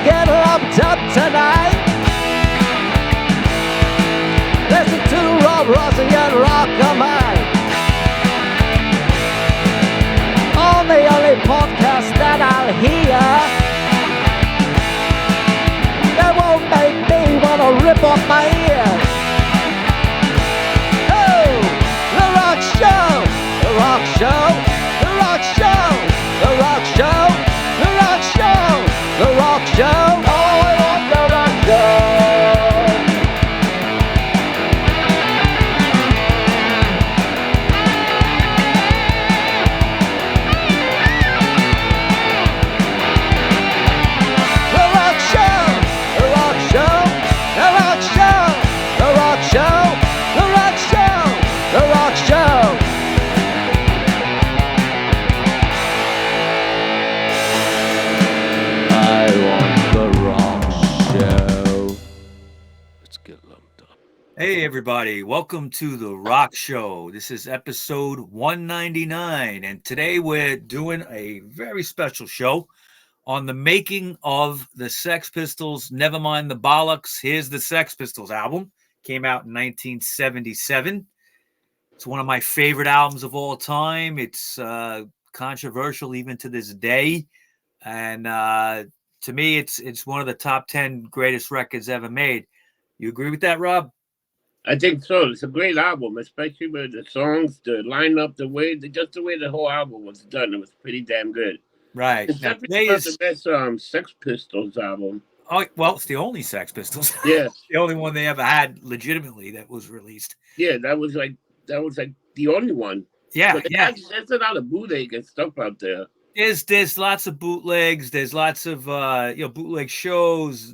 Get lumped up tonight. Listen to Rob Rossi and Rock a Mine on the only podcast that I'll hear that won't make me wanna rip off my ears. Oh, the Rock Show, the Rock Show, the Rock Show, the Rock Show, the Rock Show. The Rock Show, oh, I want the Rock Show. The Rock Show, the Rock Show, the Rock Show, the Rock Show, the Rock Show, the Rock Show. I want the Rock Show. Let's get lumped up. Hey everybody, welcome to the Rock Show. This is episode 199, and today we're doing a very special show on the making of the Sex Pistols' Never Mind the Bollocks. Here's the Sex Pistols album. Came out in 1977. It's one of my favorite albums of all time. It's controversial even to this day. And to me, it's one of the top 10 greatest records ever made. You agree with that, Rob? I think so. It's a great album, especially with the songs, the lineup, just the way the whole album was done. It was pretty damn good. Right. It's Now, definitely not the best Sex Pistols album. Oh, well, it's the only Sex Pistols. Yeah. The only one they ever had legitimately that was released. Yeah, that was like the only one. Yeah, But yeah. there's a lot of bootleg and stuff out there. There's lots of bootlegs. There's lots of bootleg shows.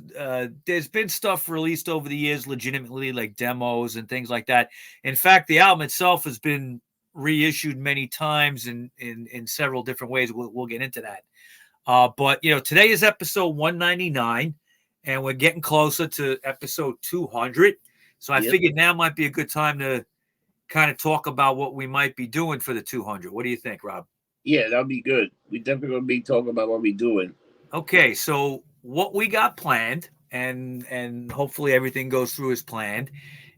There's been stuff released over the years legitimately, like demos and things like that. In fact, the album itself has been reissued many times in several different ways. We'll get into that. But today is episode 199, and we're getting closer to episode 200. So I figured now might be a good time to kind of talk about what we might be doing for the 200. What do you think, Rob? Yeah, that'll be good. We definitely gonna be talking about what we're doing. Okay, so what we got planned, and hopefully everything goes through as planned,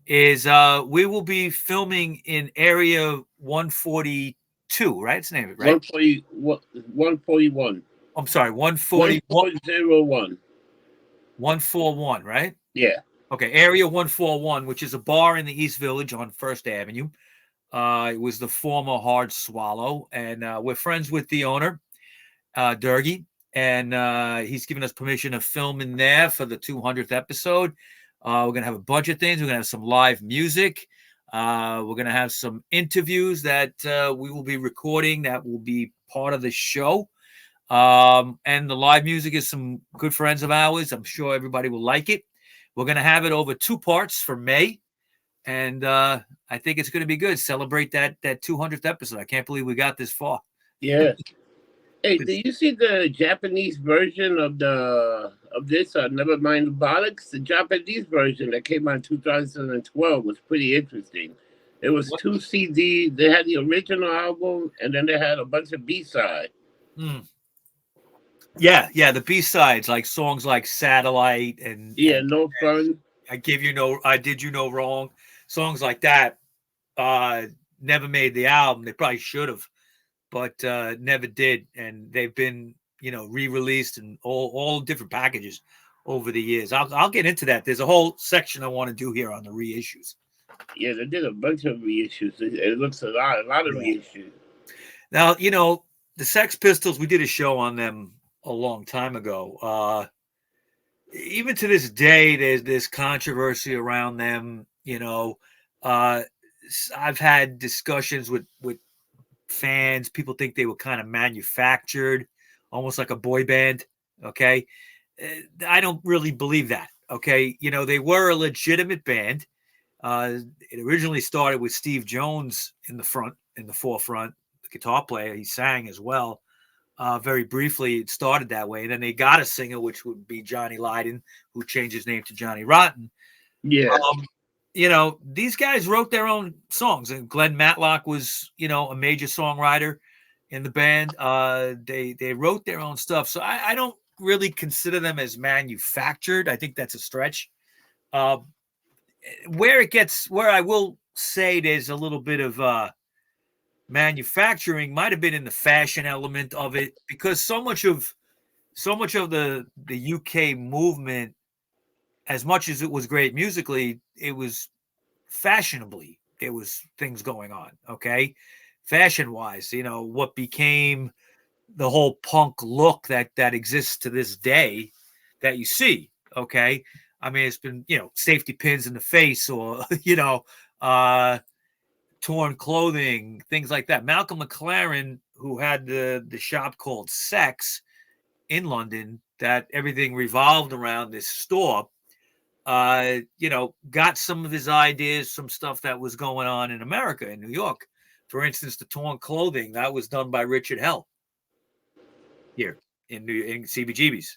is we will be filming in Area 142, right? It's the name of it, right? 141. I'm sorry, 141. 141. 141, right? Yeah. Okay, Area 141, which is a bar in the East Village on First Avenue. It was the former Hard Swallow, and we're friends with the owner, Durgie, and he's given us permission to film in there for the 200th episode. We're going to have a bunch of things. We're going to have some live music. We're going to have some interviews that we will be recording that will be part of the show. And the live music is some good friends of ours. I'm sure everybody will like it. We're going to have it over 2 parts for May. And I think it's going to be good. Celebrate that 200th episode. I can't believe we got this far. Yeah. Hey, did you see the Japanese version of this? Never Mind the Bollocks. The Japanese version that came out in 2012 was pretty interesting. It was 2 CDs. They had the original album, and then they had a bunch of B-sides. Mm. Yeah, the B-sides, like songs like Satellite and No Fun. I did you no wrong. Songs like that never made the album. They probably should have, but never did. And they've been, re-released in all different packages over the years. I'll get into that. There's a whole section I want to do here on the reissues. Yeah, they did a bunch of reissues. It looks a lot of reissues. Now, the Sex Pistols, we did a show on them a long time ago. Even to this day, there's controversy around them. I've had discussions with fans. People think they were kind of manufactured, almost like a boy band. Okay. I don't really believe that. Okay. They were a legitimate band. It originally started with Steve Jones in the forefront, the guitar player. He sang as well. Very briefly, it started that way. And then they got a singer, which would be Johnny Lydon, who changed his name to Johnny Rotten. Yeah. these guys wrote their own songs, and Glenn Matlock was, a major songwriter in the band. They wrote their own stuff, so I don't really consider them as manufactured. I think that's a stretch. Uh, where I will say there's a little bit of manufacturing might have been in the fashion element of it, because so much of the UK movement, as much as it was great musically, it was fashionably, there was things going on, okay, fashion wise, what became the whole punk look that exists to this day that you see, okay. I mean, it's been, safety pins in the face, or uh torn clothing, things like that. Malcolm McLaren, who had the shop called Sex in London, that everything revolved around this store, got some of his ideas, some stuff that was going on in America, in New York. For instance, the torn clothing that was done by Richard Hell here in CBGB's.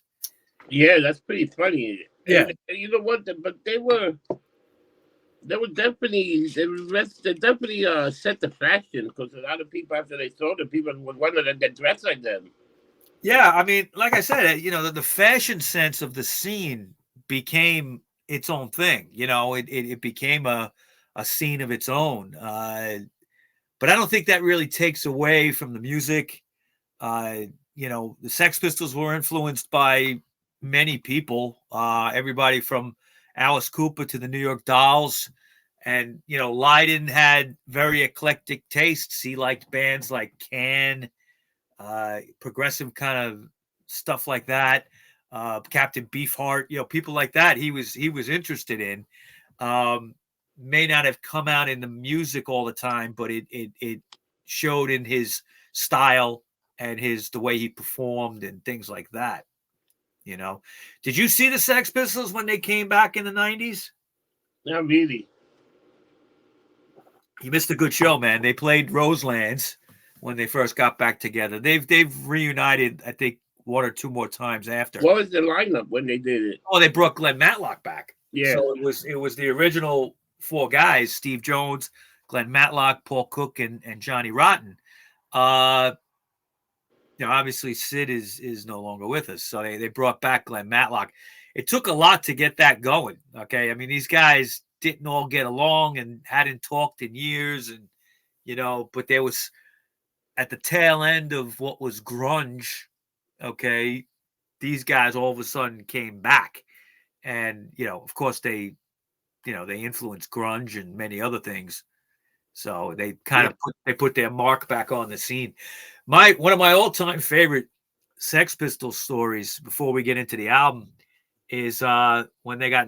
Yeah, that's pretty funny. Yeah. And you know what? But they definitely they definitely set the fashion, because a lot of people, after they saw the people would want to get dressed like them. Yeah, I mean, like I said, the fashion sense of the scene became its own thing. It became a scene of its own. But I don't think that really takes away from the music. The Sex Pistols were influenced by many people, everybody from Alice Cooper to the New York Dolls. And, Lydon had very eclectic tastes. He liked bands like Can, progressive kind of stuff like that. Captain Beefheart, people like that. He was interested in. May not have come out in the music all the time, but it showed in his style and the way he performed and things like that. Did you see the Sex Pistols when they came back in the 90s? Not really. You missed a good show, man. They played Roselands when they first got back together. They've reunited, I think, one or two more times after. What was the lineup when they did it? Oh, they brought Glenn Matlock back. Yeah. So it was the original four guys: Steve Jones, Glenn Matlock, Paul Cook, and Johnny Rotten. Obviously Sid is no longer with us, so they brought back Glenn Matlock. It took a lot to get that going. Okay, I mean, these guys didn't all get along and hadn't talked in years, and but there was, at the tail end of what was grunge, okay, these guys all of a sudden came back, and of course they influenced grunge and many other things. So they kind of put their mark back on the scene. One of my all-time favorite Sex Pistols stories, before we get into the album, is when they got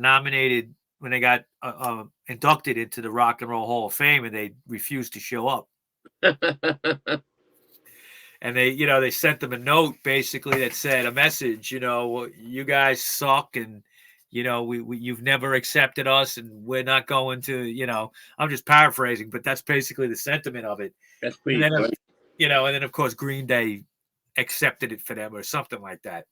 inducted into the Rock and Roll Hall of Fame, and they refused to show up. And they sent them a note basically that said, a message, you guys suck, and you've never accepted us, and we're not going to, I'm just paraphrasing, but that's basically the sentiment of it. That's pretty funny. And then of course Green Day accepted it for them or something like that.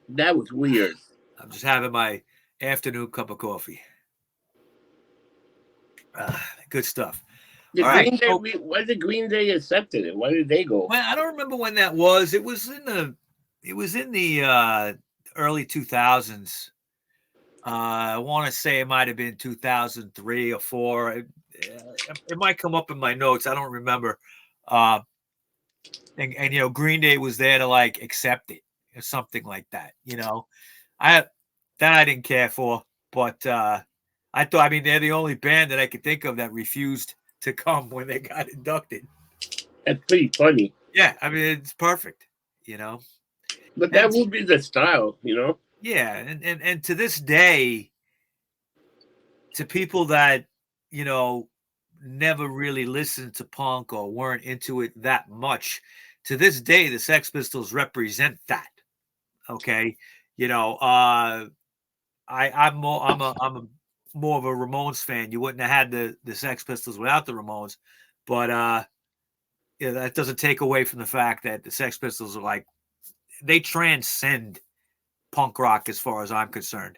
That was weird. I'm just having my afternoon cup of coffee. Good stuff. Why did Green Day accepted it? Why did they go? Well, I don't remember when that was. It was in the early 2000s. I want to say it might have been 2003 or 4. It might come up in my notes. I don't remember. And Green Day was there to like accept it or something like that. I didn't care for, but I thought, they're the only band that I could think of that refused to come when they got inducted. That's pretty funny. Yeah, it's perfect, But that would be the style, Yeah, and to this day, to people that never really listened to punk or weren't into it that much, to this day, the Sex Pistols represent that. Okay, I'm more of a Ramones fan. You wouldn't have had the Sex Pistols without the Ramones, but that doesn't take away from the fact that the Sex Pistols are they transcend punk rock as far as I'm concerned.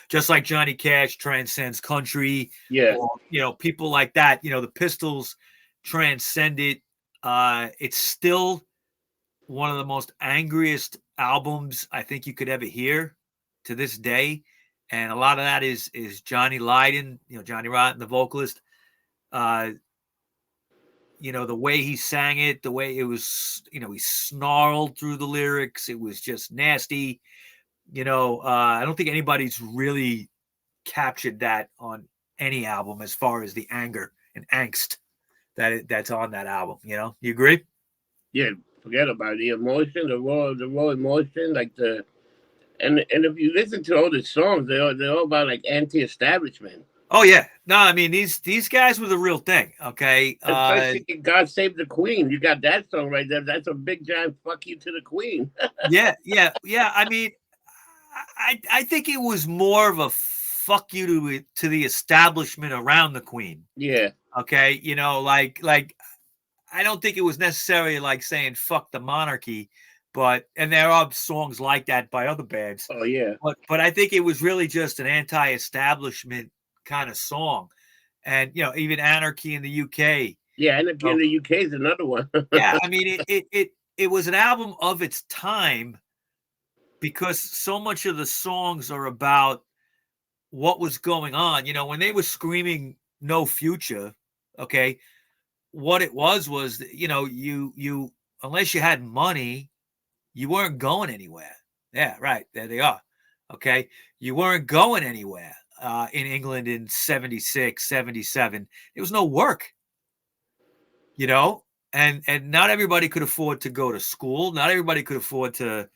just like Johnny Cash transcends country, Yeah. or people like that. The Pistols transcended. It's still one of the most angriest albums I think you could ever hear to this day, and a lot of that is Johnny Lydon, Johnny Rotten, the vocalist. The way he sang it, the way it was, he snarled through the lyrics. It was just nasty. I don't think anybody's really captured that on any album as far as the anger and angst that's on that album. You agree? Yeah, forget about the emotion, the raw emotion, like and if you listen to all the songs, they're all about like anti-establishment. Oh yeah, no, I mean these guys were the real thing. Okay, especially God Save the Queen. You got that song right there. That's a big giant fuck you to the Queen. yeah. I mean, I think it was more of a fuck you to the establishment around the Queen. Yeah. Okay, like I don't think it was necessarily like saying fuck the monarchy, and there are songs like that by other bands. Oh yeah. But I think it was really just an anti-establishment kind of song. And even Anarchy in the UK. Yeah, Anarchy in the UK is another one. Yeah, I mean it was an album of its time because so much of the songs are about what was going on. When they were screaming "No future," okay, what it was you unless you had money, you weren't going anywhere. Yeah, right. There they are. Okay, you weren't going anywhere. In England in 76, 77, there was no work, and not everybody could afford to go to school. Not everybody could afford to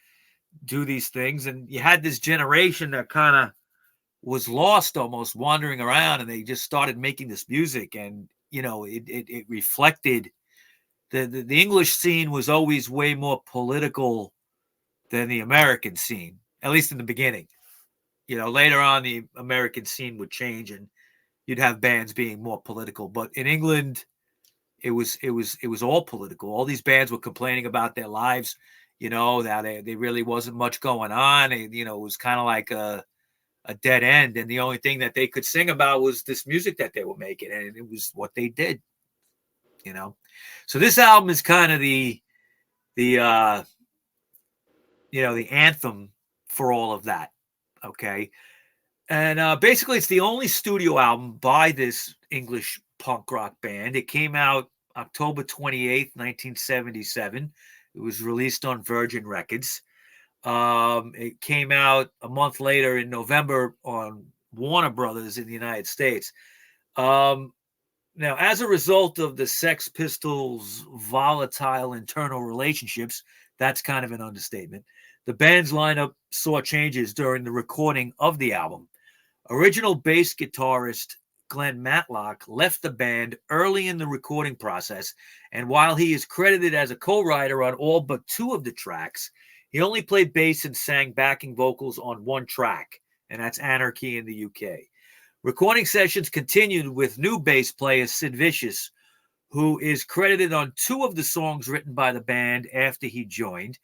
do these things. And you had this generation that kind of was lost, almost wandering around, and they just started making this music. And, it reflected the English scene was always way more political than the American scene, at least in the beginning. Later on, the American scene would change, and you'd have bands being more political. But in England, it was all political. All these bands were complaining about their lives. That there really wasn't much going on. It was kind of like a dead end, and the only thing that they could sing about was this music that they were making, and it was what they did. So this album is kind of the anthem for all of that. Okay. And basically, it's the only studio album by this English punk rock band. It came out October 28th, 1977. It was released on Virgin Records. It came out a month later in November on Warner Brothers in the United States. Now, as a result of the Sex Pistols' volatile internal relationships, that's kind of an understatement. The band's lineup saw changes during the recording of the album. Original bass guitarist Glenn Matlock left the band early in the recording process, and while he is credited as a co-writer on all but 2 of the tracks, he only played bass and sang backing vocals on 1 track, and that's Anarchy in the UK. Recording sessions continued with new bass player Sid Vicious, who is credited on 2 of the songs written by the band after he joined.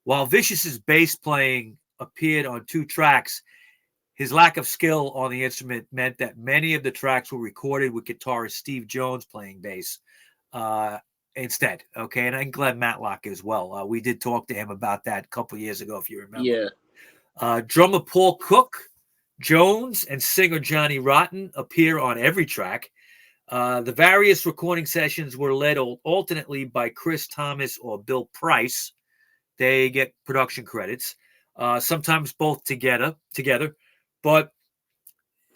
While Vicious's bass playing appeared on 2 tracks, his lack of skill on the instrument meant that many of the tracks were recorded with guitarist Steve Jones playing bass instead. Okay, and Glenn Matlock as well. We did talk to him about that a couple years ago, if you remember. Yeah. Drummer Paul Cook, Jones, and singer Johnny Rotten appear on every track. The various recording sessions were led alternately by Chris Thomas or Bill Price. They get production credits, sometimes both together, but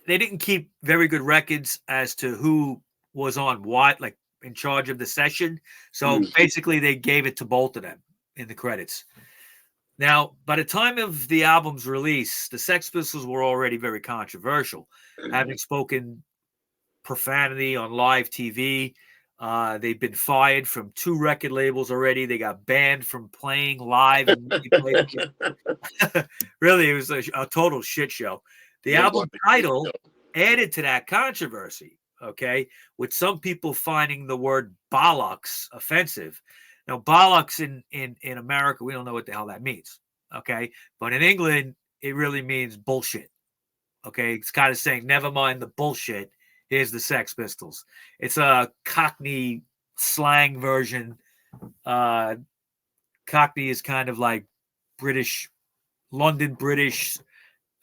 they didn't keep very good records as to who was on what, like in charge of the session. So basically they gave it to both of them in the credits. Now, by the time of the album's release, the Sex Pistols were already very controversial, having spoken profanity on live TV. They've been fired from 2 record labels already. They got banned from playing live. Really, it was a total shit show. The album title added to that controversy, okay, with some people finding the word bollocks offensive. Now, bollocks in America, we don't know what the hell that means, okay? But in England, it really means bullshit, Okay, it's kind of saying, never mind the bullshit. Here's the Sex Pistols. It's a Cockney slang version. Cockney is kind of like British, London British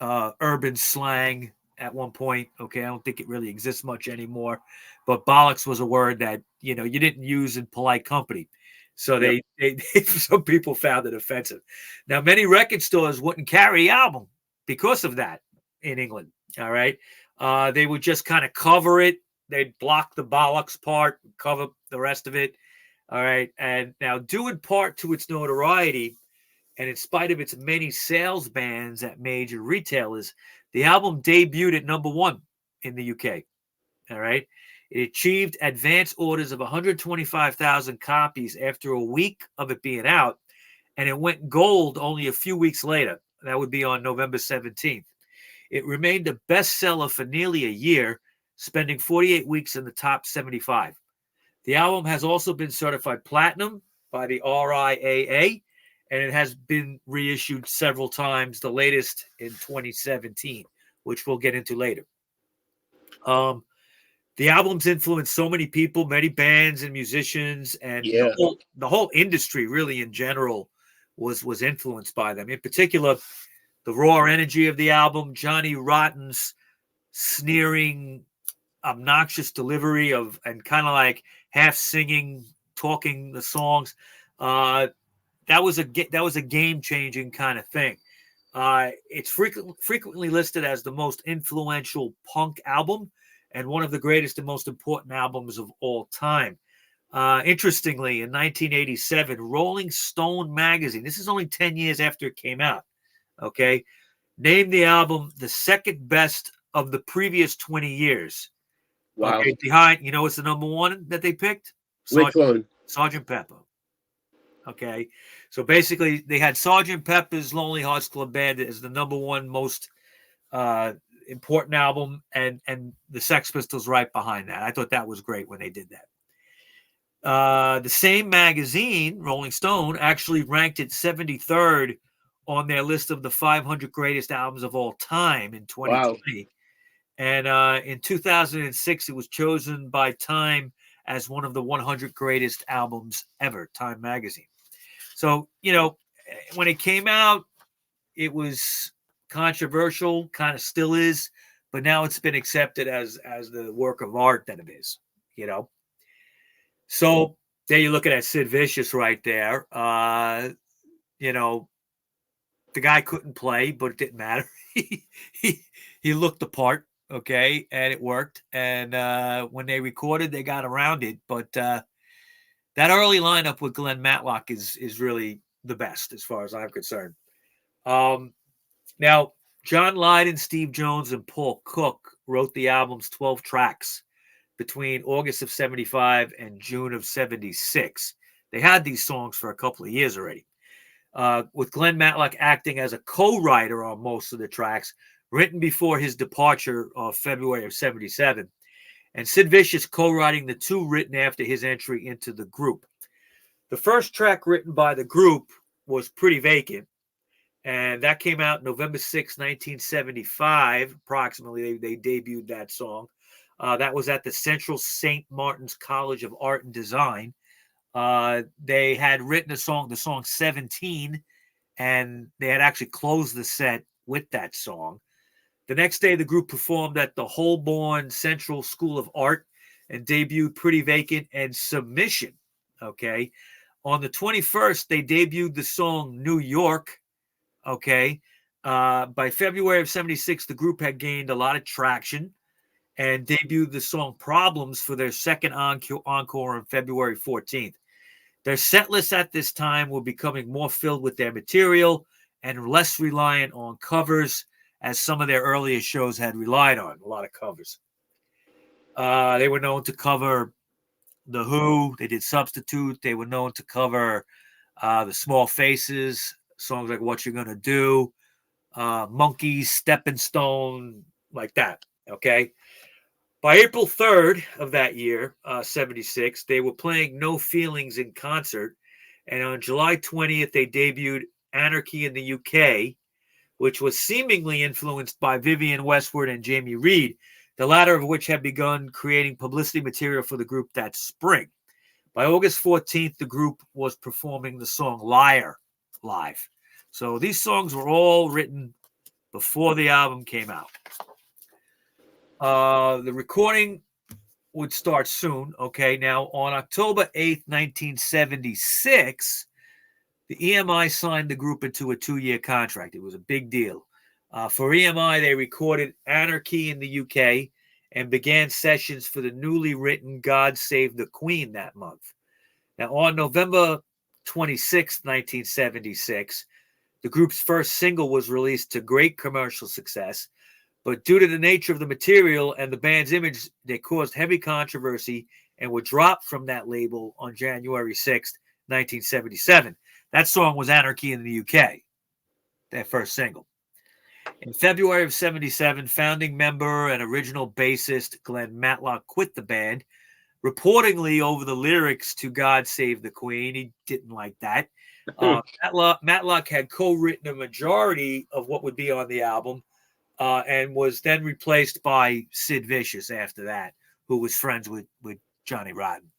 urban slang at one point. Okay, I don't think it really exists much anymore. But bollocks was a word that you didn't use in polite company. So they some people found it offensive. Now, many record stores wouldn't carry the album because of that in England. All right. They would just kind of cover it. They'd block the bollocks part, cover the rest of it. All right. And now, due in part to its notoriety, and in spite of its many sales bans at major retailers, the album debuted at #1 in the UK. All right. It achieved advance orders of 125,000 copies after a week of it being out, and it went gold only a few weeks later. That would be on November 17th. It remained a bestseller for nearly a year, spending 48 weeks in the top 75. The album has also been certified platinum by the RIAA, and it has been reissued several times, the latest in 2017, which we'll get into later. The album's influenced so many people, many bands and musicians, and the whole industry, really in general, was influenced by them. In particular, the raw energy of the album, Johnny Rotten's sneering, obnoxious delivery and kind of like half singing, talking the songs. That was a game-changing kind of thing. It's frequently listed as the most influential punk album and one of the greatest and most important albums of all time. Interestingly, in 1987, Rolling Stone magazine, this is only 10 years after it came out, okay, named the album the second best of the previous 20 years. Wow. Okay, behind, what's the #1 that they picked? Which one? Sgt. Pepper. Okay, so basically they had Sgt. Pepper's Lonely Hearts Club Band as the #1 most important album, and the Sex Pistols right behind that. I thought that was great when they did that. The same magazine, Rolling Stone, actually ranked it 73rd on their list of the 500 greatest albums of all time in 2020. Wow. And in 2006, it was chosen by Time as one of the 100 greatest albums ever, Time magazine. So, when it came out, it was controversial, kind of still is, but now it's been accepted as the work of art that it is, So there you're looking at Sid Vicious right there. The guy couldn't play, but it didn't matter. he looked the part, okay, and it worked. And when they recorded, they got around it. But that early lineup with Glenn Matlock is really the best as far as I'm concerned. Now, John Lydon, Steve Jones, and Paul Cook wrote the album's 12 tracks between August of 75 and June of 76. They had these songs for a couple of years already, with Glenn Matlock acting as a co-writer on most of the tracks, written before his departure of February of 77, and Sid Vicious co-writing the two written after his entry into the group. The first track written by the group was Pretty Vacant, and that came out November 6, 1975, approximately. They debuted that song. That was at the Central St. Martin's College of Art and Design. They had written the song 17, and they had actually closed the set with that song. The next day, the group performed at the Holborn Central School of Art and debuted Pretty Vacant and Submission. Okay. On the 21st, they debuted the song New York. Okay. By February of 76, the group had gained a lot of traction and debuted the song Problems for their second encore on February 14th. Their set lists at this time were becoming more filled with their material and less reliant on covers, as some of their earlier shows had relied on a lot of covers. They were known to cover The Who. They did Substitute. They were known to cover the Small Faces, songs like What You're Gonna Do, Monkeys, Stepping Stone, like that. Okay. By April 3rd of that year, 76, they were playing No Feelings in concert. And on July 20th, they debuted Anarchy in the UK, which was seemingly influenced by Vivienne Westwood and Jamie Reed, the latter of which had begun creating publicity material for the group that spring. By August 14th, the group was performing the song Liar live. So these songs were all written before the album came out. The recording would start soon. Okay, now on October 8th, 1976, the EMI signed the group into a 2-year contract. It was a big deal. For EMI, they recorded Anarchy in the UK and began sessions for the newly written God Save the Queen that month. Now, on November 26, 1976, the group's first single was released to great commercial success, but due to the nature of the material and the band's image, they caused heavy controversy and were dropped from that label on January 6, 1977. That song was Anarchy in the UK, their first single. In February of 77, founding member and original bassist Glenn Matlock quit the band, reportedly over the lyrics to God Save the Queen. He didn't like that. Matlock had co-written a majority of what would be on the album, and was then replaced by Sid Vicious after that, who was friends with Johnny Rotten.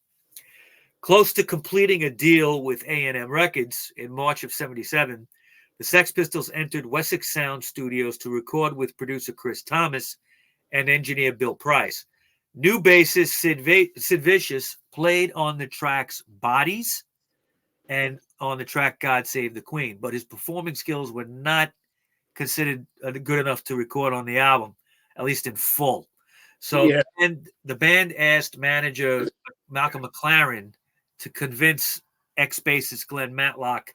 Close to completing a deal with A&M Records in March of 77, the Sex Pistols entered Wessex Sound Studios to record with producer Chris Thomas and engineer Bill Price. New bassist Sid Vicious played on the tracks Bodies and on the track God Save the Queen, but his performing skills were not considered good enough to record on the album, at least in full. So and the band asked manager Malcolm McLaren to convince ex-bassist Glenn Matlock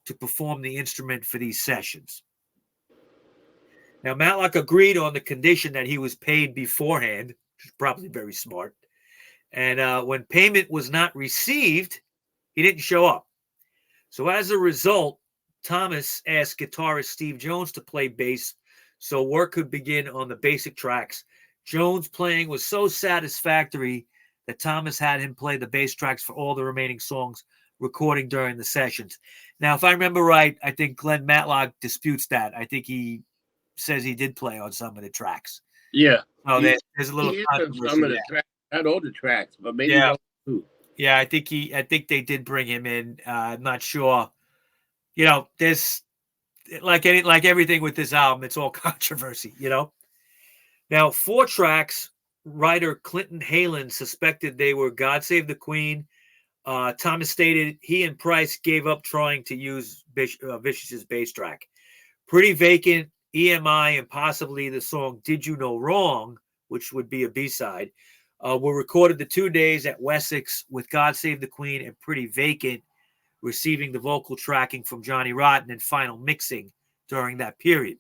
to perform the instrument for these sessions. Now, Matlock agreed on the condition that he was paid beforehand, which is probably very smart. And when payment was not received, he didn't show up. So as a result, Thomas asked guitarist Steve Jones to play bass so work could begin on the basic tracks. Jones' playing was so satisfactory that Thomas had him play the bass tracks for all the remaining songs recording during the sessions. Now, if I remember right, I think Glenn Matlock disputes that. I think he says he did play on some of the tracks. Yeah. Oh, there's a little controversy some of the tracks, not all the tracks, but maybe those two. Yeah, I think they did bring him in. I'm not sure. You know, there's like everything with this album, it's all controversy, you know. Now, 4 tracks, writer Clinton Halen suspected they were God Save the Queen. Thomas stated he and Price gave up trying to use Vicious's bass track. Pretty Vacant, EMI, and possibly the song Did You Know Wrong, which would be a B-side, were recorded the 2 days at Wessex, with God Save the Queen and Pretty Vacant receiving the vocal tracking from Johnny Rotten and final mixing during that period.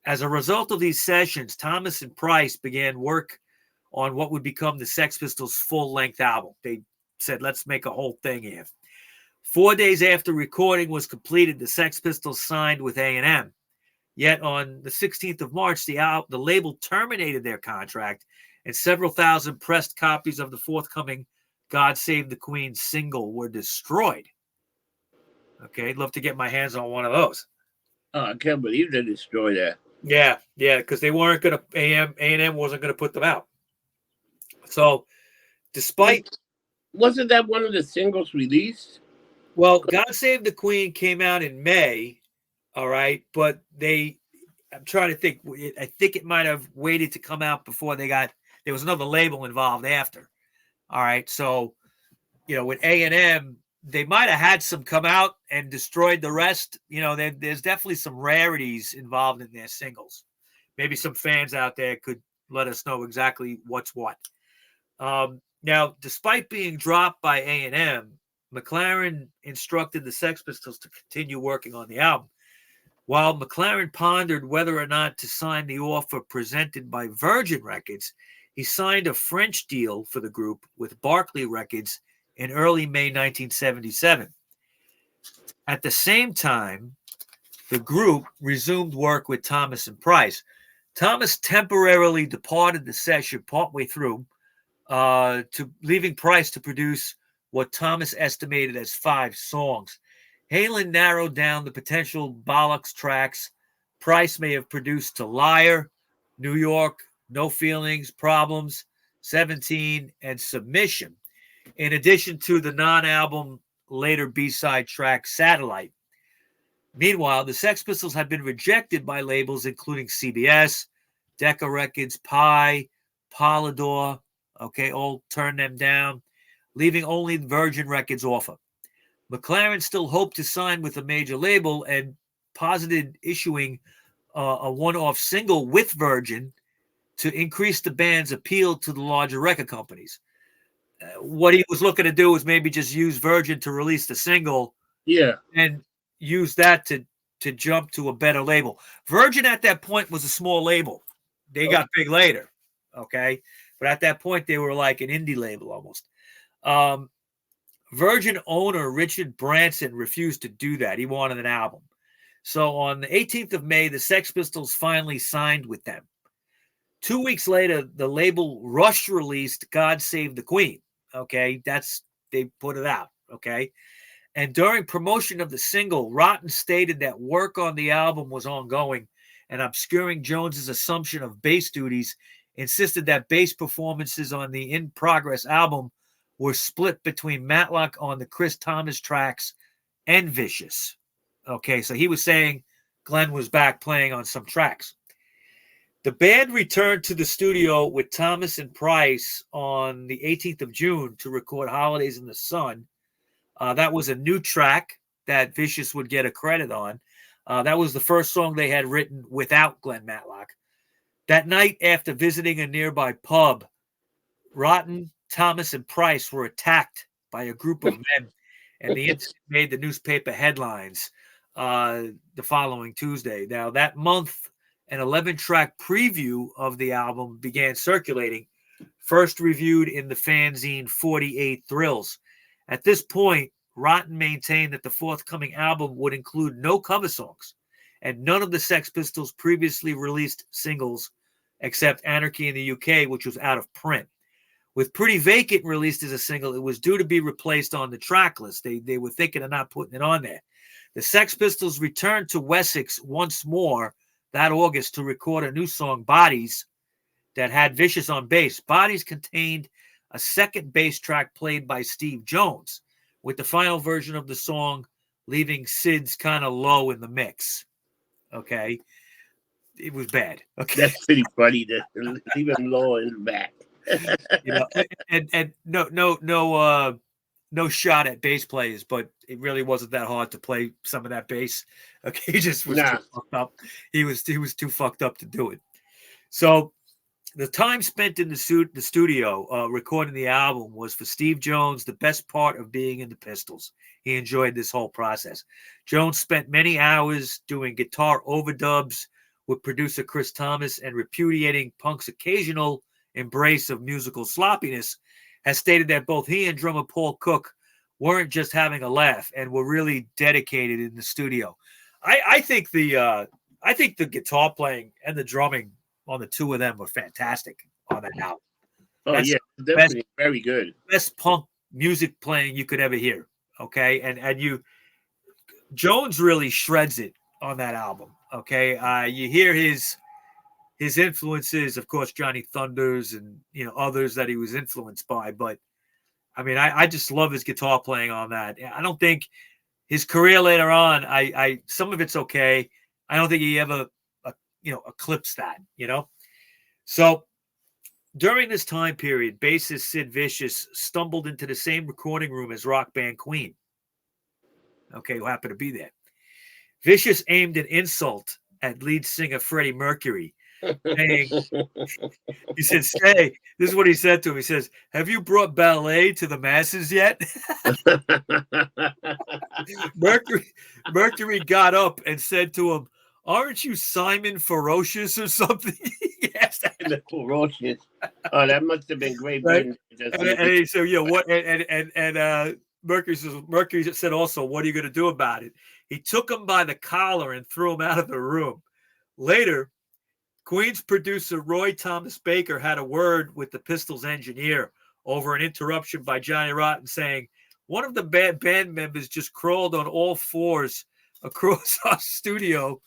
As a result of these sessions, Thomas and Price began work on what would become the Sex Pistols' full-length album. They said, let's make a whole thing here. 4 days after recording was completed, the Sex Pistols signed with A&M. Yet on the 16th of March, the label terminated their contract, and several thousand pressed copies of the forthcoming God Save the Queen single were destroyed. Okay, I'd love to get my hands on one of those. Oh, I can't believe they destroyed that. Yeah, because they weren't going to, A&M wasn't going to put them out. So, despite... Wasn't that one of the singles released? Well, God Save the Queen came out in May, all right, but I'm trying to think, I think it might have waited to come out before there was another label involved after, all right, so, you know, with A&M, they might have had some come out and destroyed the rest. You know, there's definitely some rarities involved in their singles. Maybe some fans out there could let us know exactly what's what. Now, despite being dropped by A&M, McLaren instructed the Sex Pistols to continue working on the album. While McLaren pondered whether or not to sign the offer presented by Virgin Records, he signed a French deal for the group with Barclay Records in early May 1977. At the same time, the group resumed work with Thomas and Price. Thomas temporarily departed the session partway through, leaving Price to produce what Thomas estimated as 5 songs. Halen narrowed down the potential Bollocks tracks Price may have produced to Liar, New York, No Feelings, Problems, 17, and Submission, in addition to the non-album later B-side track Satellite. Meanwhile, the Sex Pistols had been rejected by labels including CBS, Decca Records, Pie, Polydor, all turned them down, leaving only Virgin Records offer. McLaren still hoped to sign with a major label and posited issuing a one-off single with Virgin to increase the band's appeal to the larger record companies. What he was looking to do was maybe just use Virgin to release the single, and use that to jump to a better label. Virgin at that point was a small label. They got big later, but at that point they were like an indie label almost. Virgin owner Richard Branson refused to do that. He wanted an album. So on the 18th of May, the Sex Pistols finally signed with them. 2 weeks later, the label Rush released God Save the Queen. They put it out. And during promotion of the single, Rotten stated that work on the album was ongoing, and obscuring Jones's assumption of bass duties, insisted that bass performances on the in-progress album were split between Matlock on the Chris Thomas tracks and Vicious. So he was saying Glenn was back playing on some tracks. The band returned to the studio with Thomas and Price on the 18th of June to record Holidays in the Sun. That was a new track that Vicious would get a credit on. That was the first song they had written without Glenn Matlock. That night, after visiting a nearby pub, Rotten, Thomas, and Price were attacked by a group of men, and the incident made the newspaper headlines the following Tuesday. Now, that month, an 11-track preview of the album began circulating, first reviewed in the fanzine 48 Thrills. At this point, Rotten maintained that the forthcoming album would include no cover songs and none of the Sex Pistols' previously released singles except Anarchy in the UK, which was out of print. With Pretty Vacant released as a single, it was due to be replaced on the track list. They were thinking of not putting it on there. The Sex Pistols returned to Wessex once more that August to record a new song, Bodies, that had Vicious on bass. Bodies contained a second bass track played by Steve Jones, with the final version of the song leaving Sid's kind of low in the mix. It was bad. That's pretty funny to leave him low in the back. And no shot at bass players, but it really wasn't that hard to play some of that bass. He just was too fucked up. He was too fucked up to do it. So the time spent in the studio recording the album was for Steve Jones the best part of being in the Pistols. He enjoyed this whole process. Jones spent many hours doing guitar overdubs with producer Chris Thomas, and repudiating Punk's occasional embrace of musical sloppiness, has stated that both he and drummer Paul Cook weren't just having a laugh and were really dedicated in the studio. I think the guitar playing and the drumming on the two of them were fantastic on that album. Definitely very good. Best punk music playing you could ever hear. Jones really shreds it on that album. You hear his influences, of course, Johnny Thunders and others that he was influenced by. But I just love his guitar playing on that. I don't think his career later on, some of it's okay. I don't think he ever eclipsed that. So during this time period, bassist Sid Vicious stumbled into the same recording room as rock band Queen. Who happened to be there. Vicious aimed an insult at lead singer Freddie Mercury, saying, he said, "Hey," this is what he said to him. He says, "Have you brought ballet to the masses yet?" Mercury got up and said to him, "Aren't you Simon Ferocious or something?" Yes, Ferocious. Oh, that must have been great. Right? And so, what? And Mercury said also, "What are you going to do about it?" He took him by the collar and threw him out of the room. Later, Queen's producer Roy Thomas Baker had a word with the Pistols engineer over an interruption by Johnny Rotten, saying, "One of the band members just crawled on all fours across our studio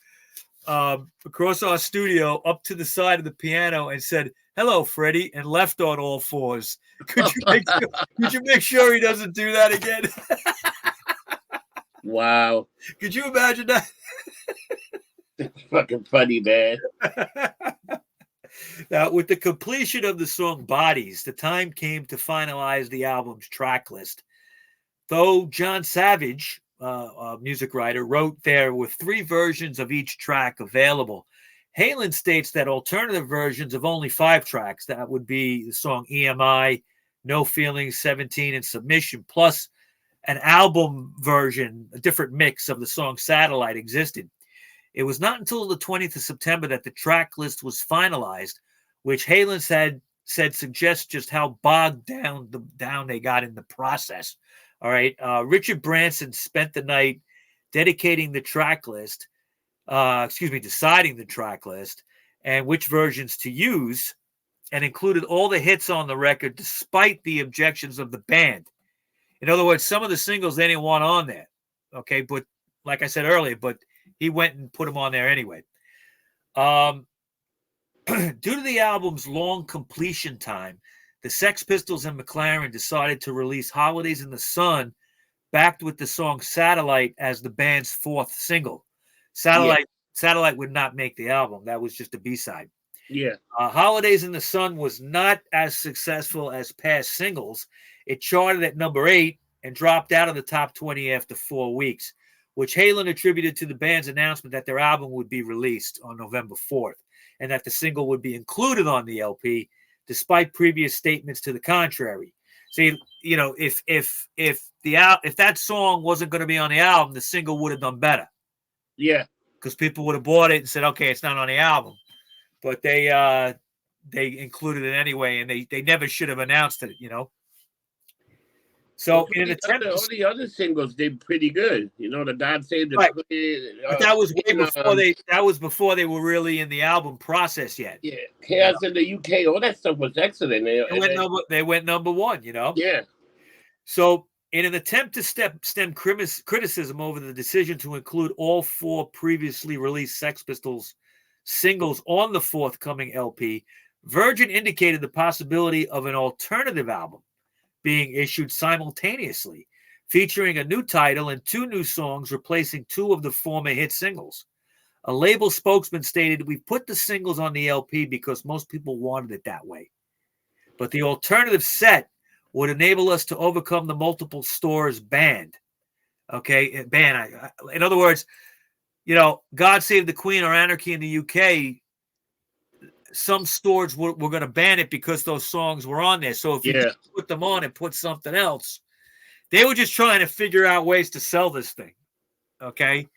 across our studio up to the side of the piano and said, "Hello, Freddie," and left on all fours. Could you make sure he doesn't do that again? Wow. Could you imagine that? That's fucking funny, man. Now, with the completion of the song Bodies, the time came to finalize the album's track list. Though John Savage, a music writer, wrote there were 3 versions of each track available, Halen states that alternative versions of only 5 tracks, that would be the song EMI, No Feelings, 17, and Submission, plus an album version, a different mix of the song Satellite existed. It was not until the 20th of September that the track list was finalized, which Halen said suggests just how bogged down they got in the process. All right. Richard Branson spent the night dedicating the track list, deciding the track list and which versions to use, and included all the hits on the record despite the objections of the band. In other words, some of the singles they didn't want on there. Okay. But like I said earlier, but he went and put them on there anyway. Due to the album's long completion time, the Sexpistols and McLaren decided to release Holidays in the Sun, backed with the song Satellite as the band's 4th single. Satellite would not make the album. That was just a B-side. Yeah. Holidays in the Sun was not as successful as past singles. It charted at number 8 and dropped out of the top 20 after 4 weeks, which Halen attributed to the band's announcement that their album would be released on November 4th and that the single would be included on the LP, despite previous statements to the contrary. See, you know, if that song wasn't going to be on the album, the single would have done better. Yeah, because people would have bought it and said, "Okay, it's not on the album," but they included it anyway, and they never should have announced it, you know. So in an attempt, all the other singles did pretty good. You know, the God Save the Queen. But that was way before that was before they were really in the album process yet. Yeah, Chaos in the UK, all that stuff was excellent. They went number 1, you know. Yeah. So in an attempt to stem criticism over the decision to include all 4 previously released Sex Pistols singles on the forthcoming LP, Virgin indicated the possibility of an alternative album being issued simultaneously, featuring a new title and 2 new songs replacing 2 of the former hit singles. A label spokesman stated, "We put the singles on the LP because most people wanted it that way. But the alternative set would enable us to overcome the multiple stores banned." Okay, in other words, you know, God Save the Queen or Anarchy in the UK, some stores were going to ban it because those songs were on there. So if you put them on and put something else, they were just trying to figure out ways to sell this thing. Okay.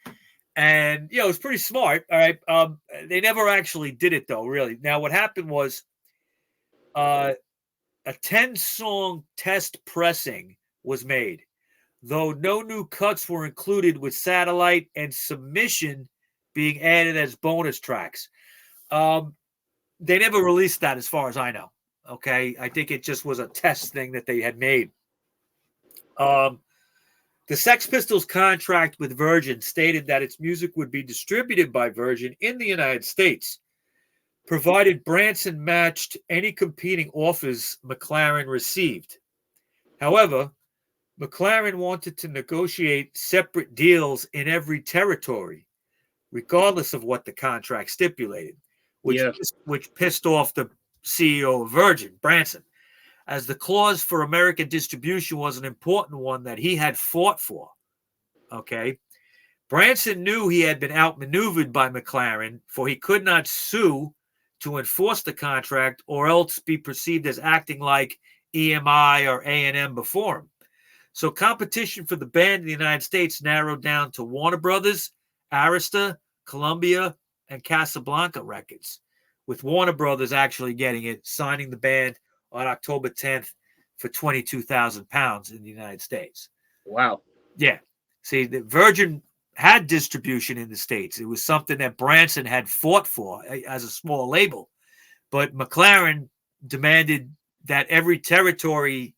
And, you know, it was pretty smart. All right. They never actually did it, though, really. Now, what happened was a 10-song test pressing was made, though no new cuts were included, with Satellite and Submission being added as bonus tracks. They never released that as far as I know. Okay. I think it just was a test thing that they had made. The Sex Pistols contract with Virgin stated that its music would be distributed by Virgin in the United States, provided Branson matched any competing offers McLaren received. However, McLaren wanted to negotiate separate deals in every territory, regardless of what the contract stipulated, which pissed off the CEO of Virgin, Branson, as the clause for American distribution was an important one that he had fought for. Okay. Branson knew he had been outmaneuvered by McLaren, for he could not sue to enforce the contract or else be perceived as acting like EMI or A&M before him. So competition for the band in the United States narrowed down to Warner Brothers, Arista, Columbia, and Casablanca Records, with Warner Brothers actually getting it, signing the band on October 10th for £22,000 in the United States. Wow. Yeah. See, the Virgin had distribution in the States. It was something that Branson had fought for as a small label. But McLaren demanded that every territory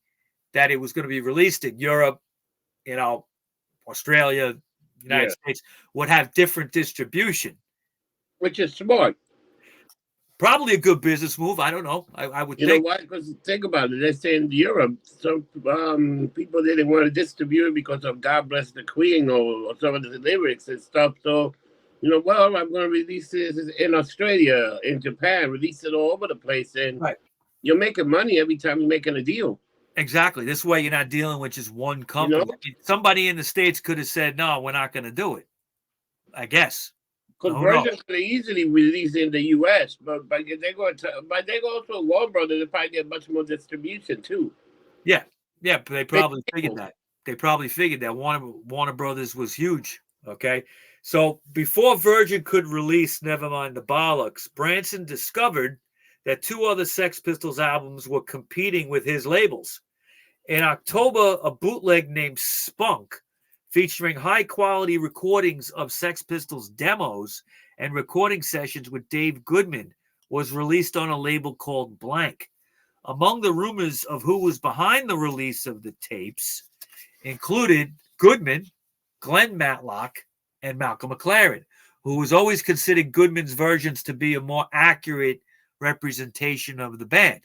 that it was going to be released in, Europe, you know, Australia, United States, would have different distribution. which is smart. Probably a good business move. I don't know. I would You know think. why? Because think about it. They say in Europe, some people didn't want to distribute it because of "God Bless the Queen" or some of the lyrics and stuff. So, well, I'm going to release this in Australia, in Japan, release it all over the place, and Right. you're making money every time you're making a deal. Exactly. This way, you're not dealing with just one company. know? Somebody in the States could have said, "No, we're not going to do it." I guess. Because Who knows? Virgin could easily release in the U.S., but they go to Warner Brothers, they probably get much more distribution too. Yeah, but they probably figured that. Warner Brothers was huge. Okay, so before Virgin could release Nevermind the Bollocks, Branson discovered that 2 other Sex Pistols albums were competing with his labels. In October, a bootleg named Spunk, featuring high-quality recordings of Sex Pistols demos and recording sessions with Dave Goodman, was released on a label called Blank. Among the rumors of who was behind the release of the tapes included Goodman, Glenn Matlock, and Malcolm McLaren, who was always considered Goodman's versions to be a more accurate representation of the band.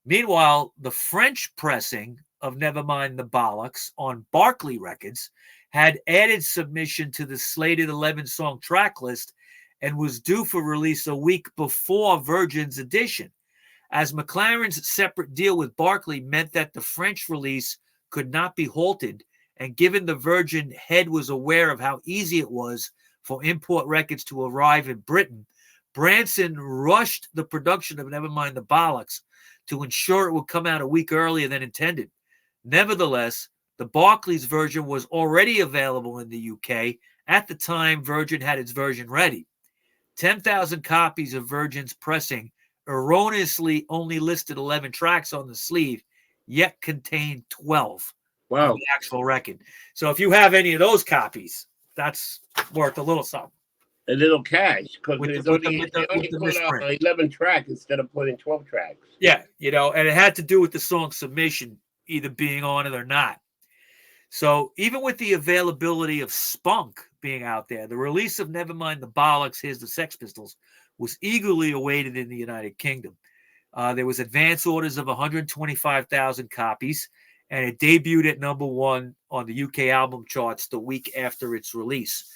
Meanwhile, the French pressing of Nevermind the Bollocks on Barclay Records had added submission to the slated 11-song track list and was due for release a week before Virgin's edition, as McLaren's separate deal with Barclay meant that the French release could not be halted, and given the Virgin head was aware of how easy it was for import records to arrive in Britain, Branson rushed the production of Nevermind the Bollocks to ensure it would come out a week earlier than intended. Nevertheless, the Barclays version was already available in the UK at the time Virgin had its version ready. 10,000 copies of Virgin's pressing erroneously only listed 11 tracks on the sleeve, yet contained 12 on the actual record. So if you have any of those copies, that's worth a little something. A little cash, because they only put 11 tracks instead of putting 12 tracks. Yeah, and it had to do with the song submission either being on it or not. So even with the availability of Spunk being out there, the release of Nevermind the Bollocks, Here's the Sex Pistols, was eagerly awaited in the United Kingdom. There was advance orders of 125,000 copies, and it debuted at #1 on the UK album charts the week after its release.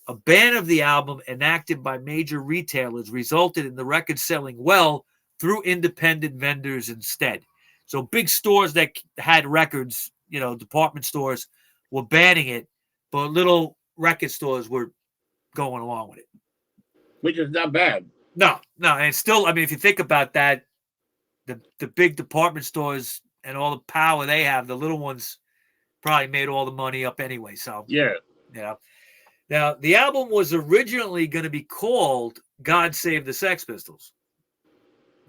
A ban of the album enacted by major retailers resulted in the record selling well through independent vendors instead. So big stores that had records, department stores, were banning it, but little record stores were going along with it. Which is not bad. No. And still, if you think about that, the big department stores and all the power they have, the little ones probably made all the money up anyway. So, yeah. Now, the album was originally going to be called God Save the Sex Pistols.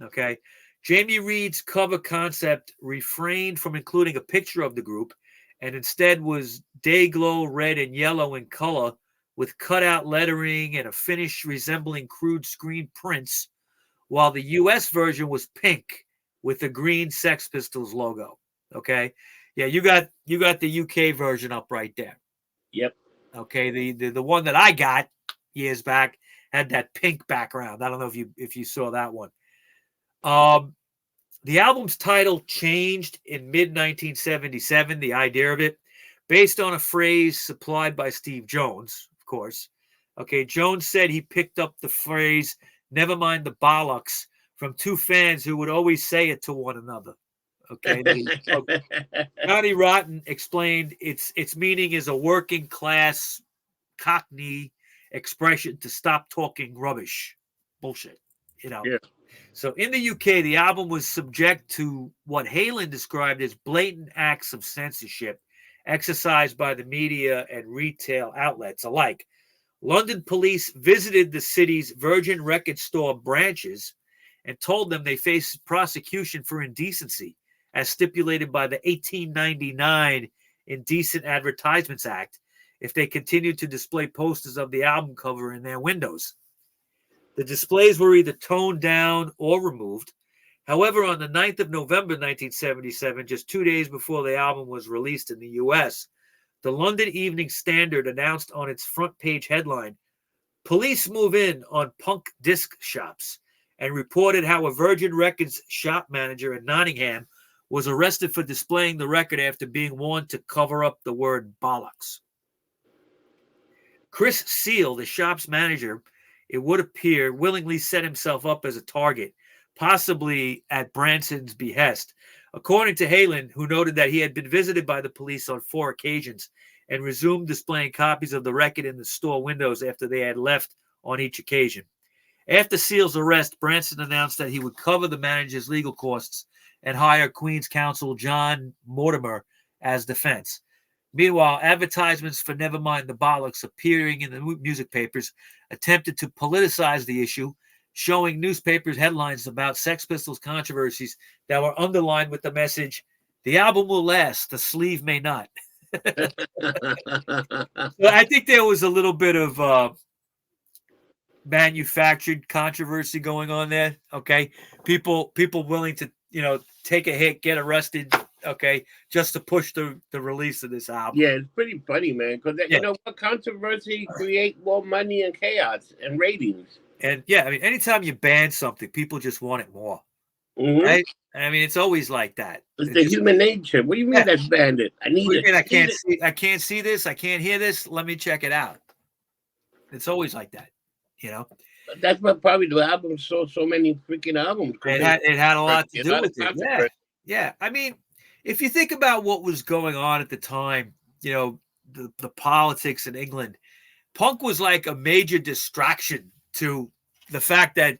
Okay. Jamie Reed's cover concept refrained from including a picture of the group and instead was day-glow red and yellow in color with cutout lettering and a finish resembling crude screen prints, while the U.S. version was pink with the green Sex Pistols logo. Okay. Yeah, you got the UK version up right there. Yep. Okay, the one that I got years back had that pink background. I don't know if you saw that one. The album's title changed in mid-1977, the idea of it, based on a phrase supplied by Steve Jones, of course. Okay, Jones said he picked up the phrase, "Nevermind the Bollocks," from 2 fans who would always say it to one another. Okay, Johnny Rotten explained its meaning is a working class Cockney expression to stop talking rubbish, bullshit. Yeah. So in the UK, the album was subject to what Halen described as blatant acts of censorship exercised by the media and retail outlets alike. London police visited the city's Virgin record store branches and told them they faced prosecution for indecency, as stipulated by the 1899 Indecent Advertisements Act, if they continued to display posters of the album cover in their windows. The displays were either toned down or removed. However, on the 9th of November 1977, just 2 days before the album was released in the U.S., the London Evening Standard announced on its front page headline, Police move in on punk disc shops and reported how a Virgin Records shop manager in Nottingham was arrested for displaying the record after being warned to cover up the word bollocks. Chris Seal, the shop's manager, it would appear, willingly set himself up as a target, possibly at Branson's behest. According to Halen, who noted that he had been visited by the police on 4 occasions and resumed displaying copies of the record in the store windows after they had left on each occasion. After Seal's arrest, Branson announced that he would cover the manager's legal costs and hire Queen's counsel John Mortimer as defense. Meanwhile, advertisements for Nevermind the Bollocks appearing in the music papers attempted to politicize the issue, showing newspapers headlines about Sex Pistols controversies that were underlined with the message, "The album will last, the sleeve may not." So I think there was a little bit of manufactured controversy going on there. Okay, people willing to take a hit, get arrested. Okay, just to push the release of this album. Yeah, it's pretty funny, man. Because you know what, controversy create more money and chaos and ratings. And yeah, I mean, anytime you ban something, people just want it more. Mm-hmm. Right? I mean, it's always like that. It's the human nature. What do you mean that's banned it? I need it. I can't see this. I can't hear this. Let me check it out. It's always like that, That's what probably the album sold so many freaking albums. It had a lot to do with it. Yeah. I mean, if you think about what was going on at the time, the politics in England, punk was like a major distraction to the fact that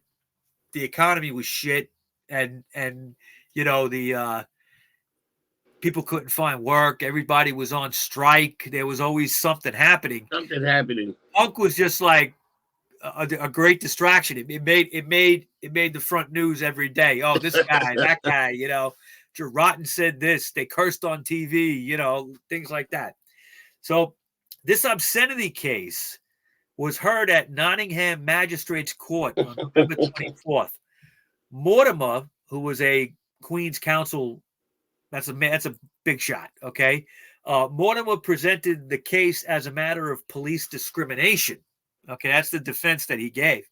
the economy was shit and the people couldn't find work. Everybody was on strike. There was always something happening. Punk was just like a great distraction. It made the front news every day. Oh, this guy, that guy, Joe Rotten said this. They cursed on TV, things like that. So this obscenity case was heard at Nottingham Magistrates Court on November 24th. Mortimer, who was a Queen's counsel, that's a big shot, okay? Mortimer presented the case as a matter of police discrimination. Okay, that's the defense that he gave.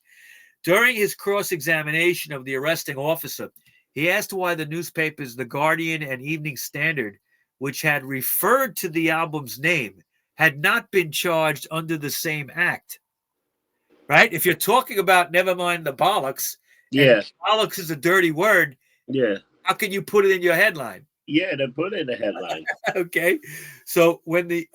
During his cross-examination of the arresting officer, he asked why the newspapers The Guardian and Evening Standard, which had referred to the album's name, had not been charged under the same act. Right? If you're talking about Nevermind the Bollocks, bollocks is a dirty word. Yeah. How can you put it in your headline? Yeah, they put it in the headline. Okay. So when the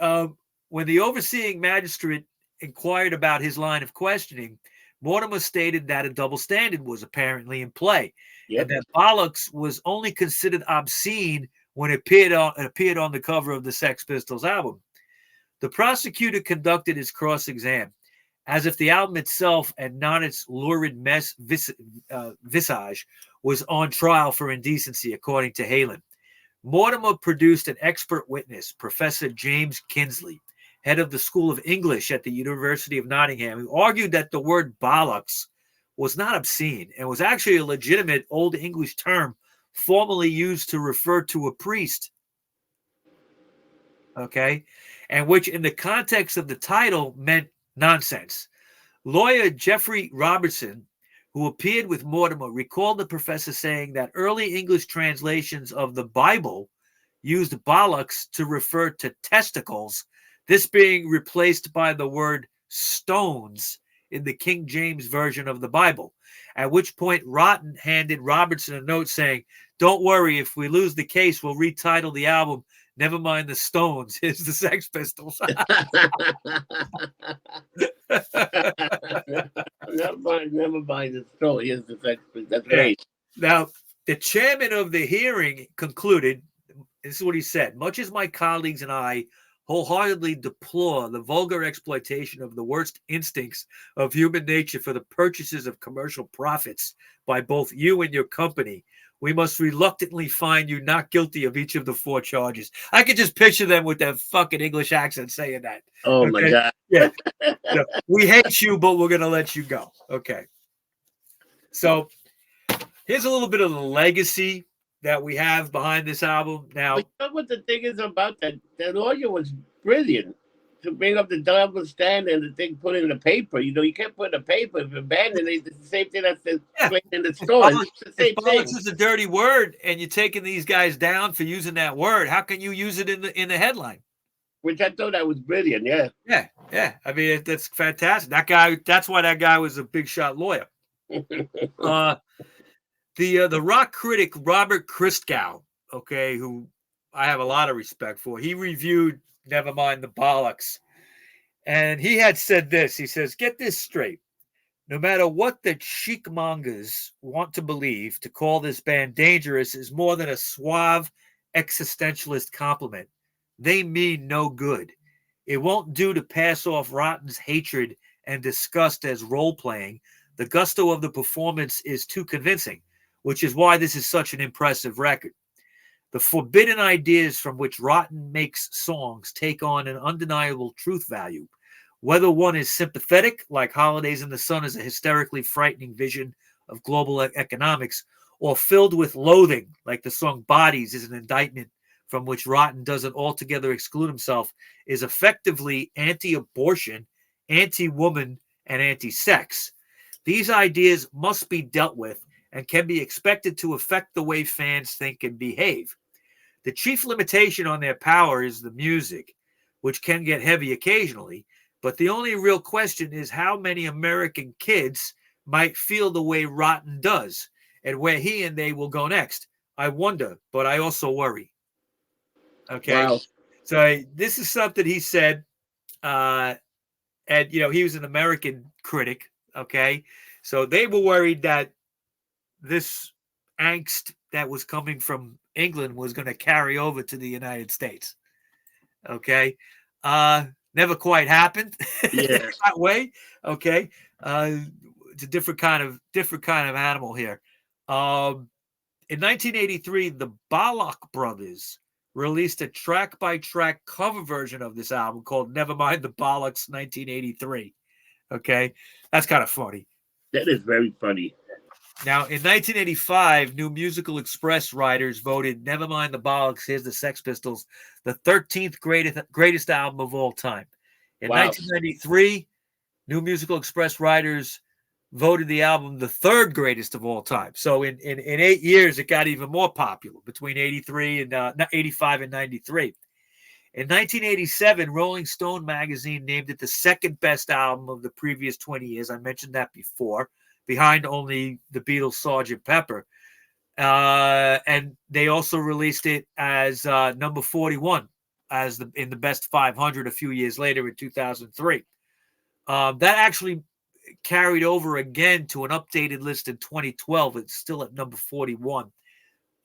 overseeing magistrate inquired about his line of questioning, Mortimer stated that a double standard was apparently in play, and that bollocks was only considered obscene when it appeared on the cover of the Sex Pistols album. The prosecutor conducted his cross-exam as if the album itself and not its lurid visage was on trial for indecency, according to Halen. Mortimer produced an expert witness, Professor James Kinsley, head of the School of English at the University of Nottingham, who argued that the word bollocks was not obscene and was actually a legitimate Old English term formerly used to refer to a priest. Okay? And which in the context of the title meant nonsense. Lawyer Geoffrey Robertson, who appeared with Mortimer, recalled the professor saying that early English translations of the Bible used bollocks to refer to testicles, this being replaced by the word stones in the King James Version of the Bible, at which point Rotten handed Robertson a note saying, "Don't worry, if we lose the case, we'll retitle the album Nevermind the Stones. Here's the Sex Pistols." Never mind the Stones. Here's the Sex Pistols. That's great. Now, the chairman of the hearing concluded, this is what he said: "Much as my colleagues and I wholeheartedly deplore the vulgar exploitation of the worst instincts of human nature for the purchases of commercial profits by both you and your company, we must reluctantly find you not guilty of each of the 4 charges." I could just picture them with their fucking English accent saying that. Oh, okay? My God. Yeah. We hate you, but we're going to let you go. Okay. So here's a little bit of the legacy that we have behind this album. Now, but you know what the thing is about that? That lawyer was brilliant. to bring up the double standard and the thing put in the paper. You know, you can't put in the paper. If abandoned, it's the same thing that's explained in the store. It's the same thing. Bollocks is a dirty word, and you're taking these guys down for using that word. How can you use it in the headline? Which I thought that was brilliant. Yeah. Yeah. I mean, that's fantastic. That guy. That's why that guy was a big shot lawyer. The rock critic Robert Christgau, okay, who I have a lot of respect for. He reviewed Nevermind the Bollocks, and he had said this. He says, "Get this straight. No matter what the cheekmongers want to believe, to call this band dangerous is more than a suave existentialist compliment. They mean no good. It won't do to pass off Rotten's hatred and disgust as role-playing. The gusto of the performance is too convincing, which is why this is such an impressive record. The forbidden ideas from which Rotten makes songs take on an undeniable truth value. Whether one is sympathetic, like Holidays in the Sun is a hysterically frightening vision of global economics, or filled with loathing, like the song Bodies is an indictment from which Rotten doesn't altogether exclude himself, is effectively anti-abortion, anti-woman, and anti-sex. These ideas must be dealt with and can be expected to affect the way fans think and behave. The chief limitation on their power is the music, which can get heavy occasionally, but the only real question is how many American kids might feel the way Rotten does, and where he and they will go next. I wonder, but I also worry." Okay. Wow. So this is something he said, and, you know, he was an American critic. Okay. So they were worried that this angst that was coming from England was going to carry over to the United States. Okay. Never quite happened. Yeah. That way. Okay. It's a different kind of animal here. In 1983, the Bollock brothers released a track-by-track cover version of this album called Nevermind the Bollocks 1983. Okay. That's kind of funny. That is very funny. Now, in 1985, New Musical Express writers voted Nevermind the Bollocks, Here's the Sex Pistols, the 13th greatest album of all time. In 1993, New Musical Express writers voted the album the third greatest of all time. So in 8 years, it got even more popular between 85 and 93. In 1987, Rolling Stone magazine named it the second best album of the previous 20 years. I mentioned that before, behind only the Beatles' Sgt. Pepper. And they also released it as number 41 in the best 500 a few years later in 2003. That actually carried over again to an updated list in 2012. It's still at number 41.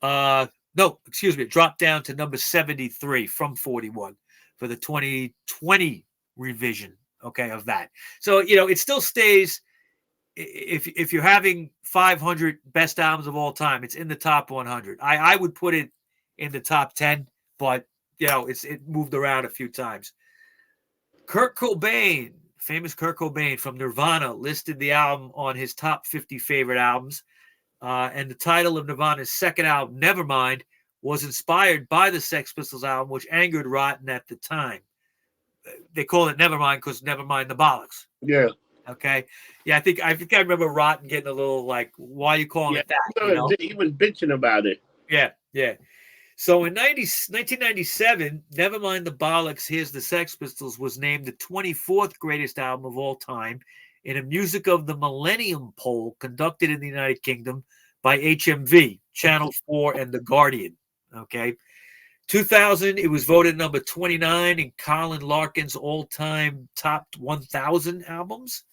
It dropped down to number 73 from 41 for the 2020 revision, okay, of that. So, you know, it still stays, if you're having 500 best albums of all time, it's in the top 100. I would put it in the top 10, but, you know, it moved around a few times. Kurt Cobain, famous Kurt Cobain from Nirvana, listed the album on his top 50 favorite albums. And the title of Nirvana's second album, Nevermind, was inspired by the Sex Pistols album, which angered Rotten at the time. They call it Nevermind because Nevermind the Bollocks. Yeah. Okay. Yeah, I think I remember Rotten getting a little like, why are you calling it that? You know? He was bitching about it. Yeah. So in 1997, Nevermind the Bollocks, Here's the Sex Pistols was named the 24th greatest album of all time in a Music of the Millennium poll conducted in the United Kingdom by HMV, Channel 4, and The Guardian. Okay. 2000, it was voted number 29 in Colin Larkin's all-time top 1,000 albums.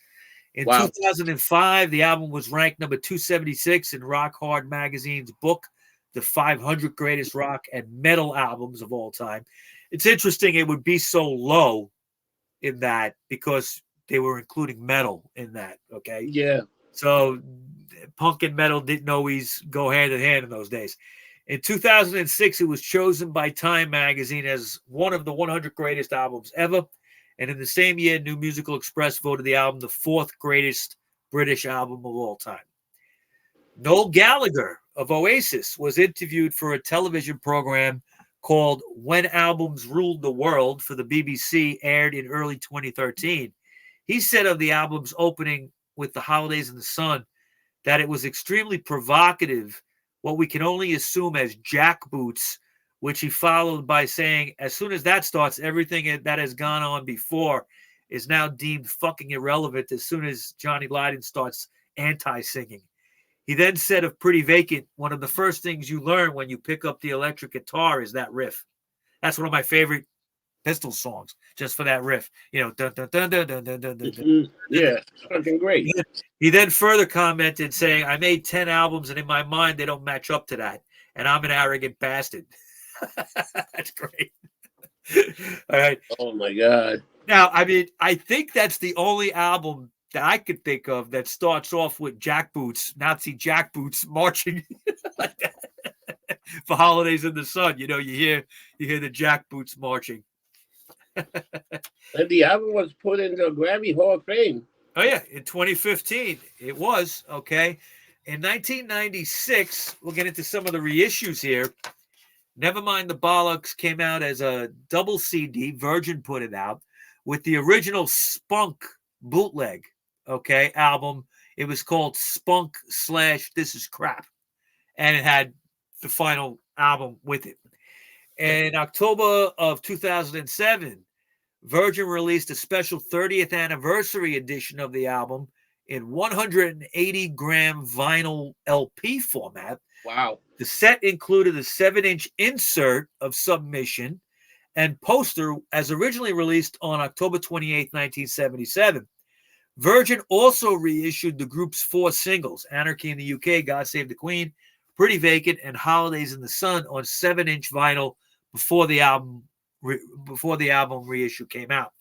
In 2005, the album was ranked number 276 in Rock Hard Magazine's book, The 500 Greatest Rock and Metal Albums of All Time. It's interesting it would be so low in that because they were including metal in that, okay? Yeah. So punk and metal didn't always go hand in hand in those days. In 2006, it was chosen by Time magazine as one of the 100 greatest albums ever. And in the same year, New Musical Express voted the album the fourth greatest British album of all time. Noel Gallagher of Oasis was interviewed for a television program called When Albums Ruled the World for the BBC aired in early 2013. He said of the album's opening with The Holidays in the Sun that it was extremely provocative, what we can only assume as jackboots, which he followed by saying, as soon as that starts, everything that has gone on before is now deemed fucking irrelevant as soon as Johnny Lydon starts anti-singing. He then said of Pretty Vacant, one of the first things you learn when you pick up the electric guitar is that riff. That's one of my favorite Pistol songs, just for that riff. You know, dun, dun, dun, dun, dun, dun, dun, dun, dun. Yeah, it's fucking great. He then further commented saying, I made 10 albums and in my mind they don't match up to that. And I'm an arrogant bastard. That's great. All right. Oh my God. Now, I mean, I think that's the only album that I could think of that starts off with jackboots, Nazi jackboots marching like that. For Holidays in the Sun. You know, you hear the jackboots marching. And the album was put in the Grammy Hall of Fame. Oh yeah, in 2015 it was. Okay. In 1996, we'll get into some of the reissues here. Nevermind the Bollocks came out as a double CD. Virgin put it out with the original Spunk bootleg, okay, album. It was called Spunk / This Is Crap, and it had the final album with it. And in October of 2007, Virgin released a special 30th anniversary edition of the album in 180-gram vinyl LP format. Wow. The set included a 7-inch insert of Submission and poster as originally released on October 28, 1977. Virgin also reissued the group's 4 singles, Anarchy in the UK, God Save the Queen, Pretty Vacant, and Holidays in the Sun on 7-inch vinyl before the album reissue came out.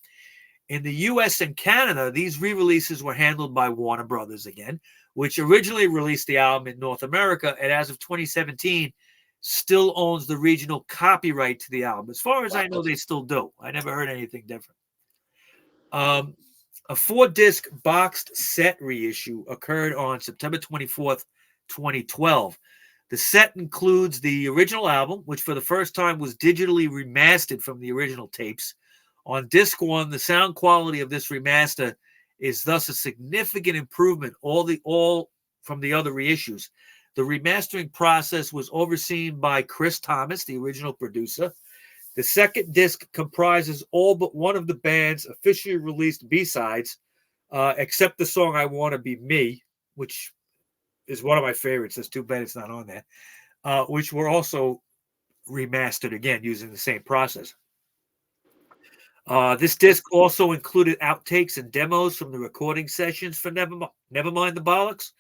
In the US and Canada, these re-releases were handled by Warner Brothers again, which originally released the album in North America, and as of 2017, still owns the regional copyright to the album. As far as I know, they still do. I never heard anything different. A 4-disc boxed set reissue occurred on September 24th, 2012. The set includes the original album, which for the first time was digitally remastered from the original tapes. On disc 1, the sound quality of this remaster is thus a significant improvement all from the other reissues. The remastering process was overseen by Chris Thomas, the original producer. The second disc comprises all but one of the band's officially released B-sides, except the song I Want to Be Me, which is one of my favorites. It's too bad it's not on there, which were also remastered again using the same process. This disc also included outtakes and demos from the recording sessions for Nevermind the Bollocks.